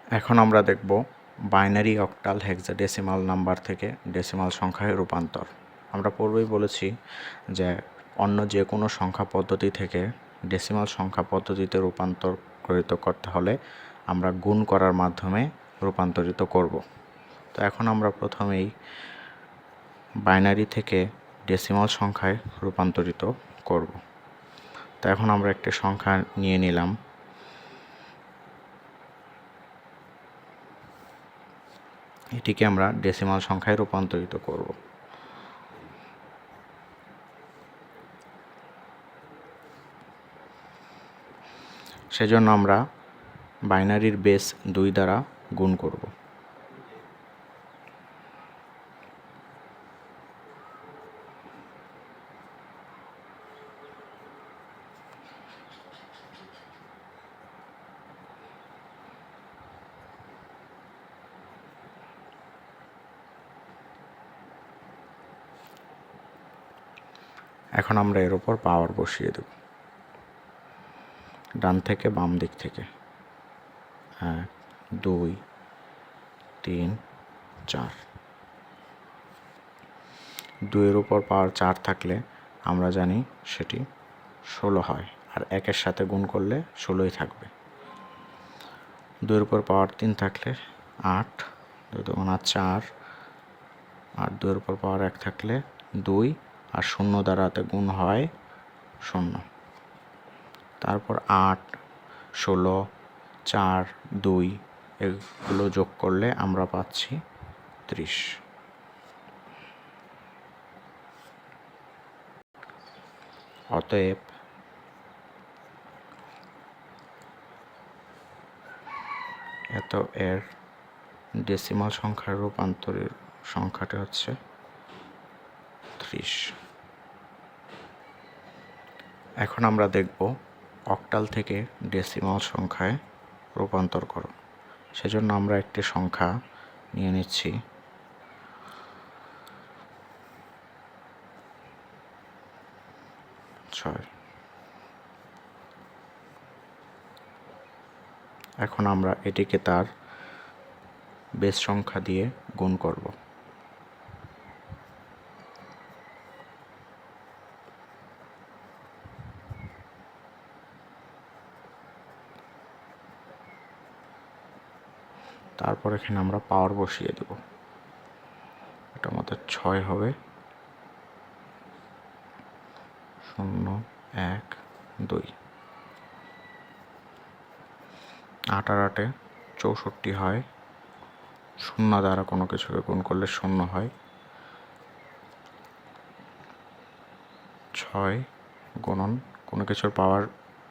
এখন আমরা দেখব বাইনারি, অক্টাল, হেক্সাডেসিমাল নাম্বার থেকে ডেসিমাল সংখ্যায় রূপান্তর। আমরা পূর্বেই বলেছি যে অন্য যে কোনো সংখ্যা পদ্ধতি থেকে ডেসিমাল সংখ্যা পদ্ধতিতে রূপান্তরিত করতে হলে আমরা গুণ করার মাধ্যমে রূপান্তরিত করব। তো এখন আমরা প্রথমেই বাইনারি থেকে ডেসিমাল সংখ্যায় রূপান্তরিত করব। তো এখন আমরা একটি সংখ্যা নিয়ে নিলাম। এটিকে আমরা ডেসিমাল সংখ্যায় রূপান্তরিত করব। সেজন্য আমরা বাইনারির বেস 2 দ্বারা গুণ করব। এখন আমরা এর উপর পাওয়ার বসিয়ে দেব, ডান থেকে বাম দিক থেকে। 1 2 3 4। 2 এর উপর পাওয়ার 4 থাকলে আমরা জানি সেটি 16 হয়, আর 1-এর সাথে গুণ করলে 16ই থাকবে। 2 এর উপর পাওয়ার 3 থাকলে 8, 2 দুগুণা 4, আর 2 এর উপর পাওয়ার 1 থাকলে 2, আর 0 দ্বারাতে গুণ হয় 0। তারপর 8, 16, 4, 2 এগুলো যোগ করলে আমরা পাচ্ছি 30। অতএব এর ডেসিমাল সংখ্যার রূপান্তরের সংখ্যাটি হচ্ছে 30। এখন আমরা দেখব অক্টাল থেকে ডেসিমাল সংখ্যায় রূপান্তর করো। সেজন্য আমরা একটি সংখ্যা নিয়ে নিচ্ছি। এখন আমরা এটিকে তার বেস সংখ্যা দিয়ে গুণ করব। তারপর এখানে আমরা পাওয়ার বসিয়ে দেব। এটা আমাদের 6 হবে। 0 1 2। 8 আর 8-এ 64 হয়। 0 দ্বারা কোনো কিছুকে গুণ করলে 0 হয়। 6 গুণন কোনো কিছুর পাওয়ার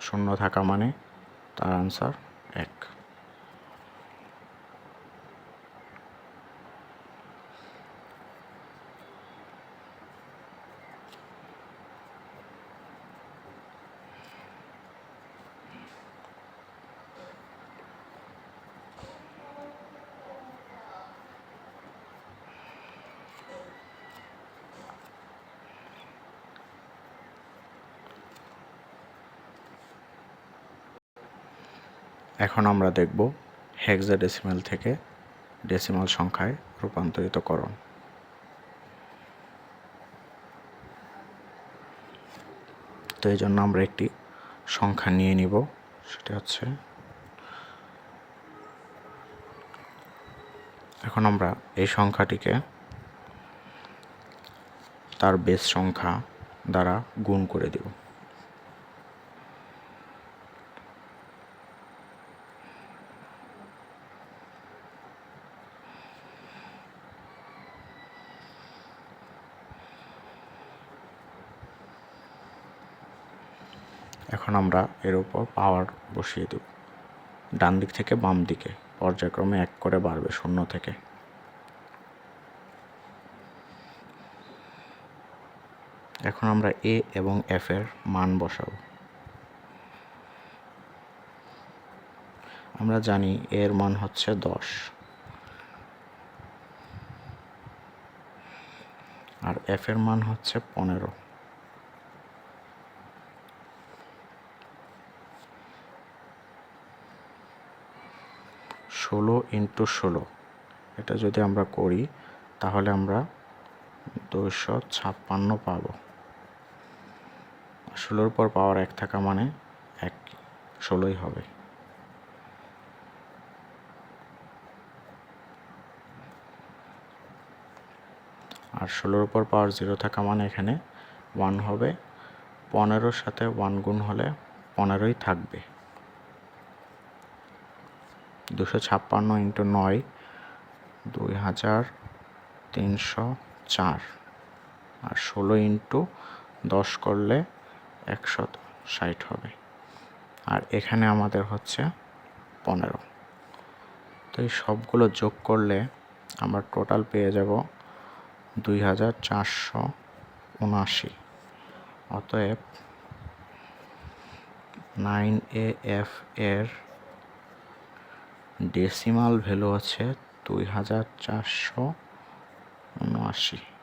0 থাকা মানে তার আনসার 1। এখন আমরা দেখব হেক্সাডেসিমাল থেকে ডেসিমাল সংখ্যায় রূপান্তরিত করণ। তো এই জন্য আমরা একটি সংখ্যা নিয়ে নিব, সেটা হচ্ছে, এখন আমরা এই সংখ্যাটিকে তার বেস সংখ্যা দ্বারা গুণ করে দেব। এখন আমরা এর উপর পাওয়ার বসিয়ে দেব। ডান দিক থেকে বাম দিকে পর্যায়ক্রমে 1 করে বাড়বে 0 থেকে। এখন আমরা এ এবং এফ এর মান বসাবো। আমরা জানি এর মান হচ্ছে 10, আর এফ এর মান হচ্ছে 15। 16 × 16, এটা যদি আমরা করি তাহলে আমরা 256 পাবো। 16-র উপর পাওয়ার 1 থাকা মানে 16ই হবে। আর 16-র উপর পাওয়ার 0 থাকা মানে এখানে 1 হবে। 15-র সাথে 1 গুণ হলে 15ই থাকবে। 256 × 9 2304, আর 16 × 10 করলে 160 হবে। আর এখানে আমাদের হচ্ছে 15। তো এই সবগুলো যোগ করলে আমরা টোটাল পেয়ে যাব 2479। অতএব 9AF এর ডেসিমাল ভ্যালু হচ্ছে 2479।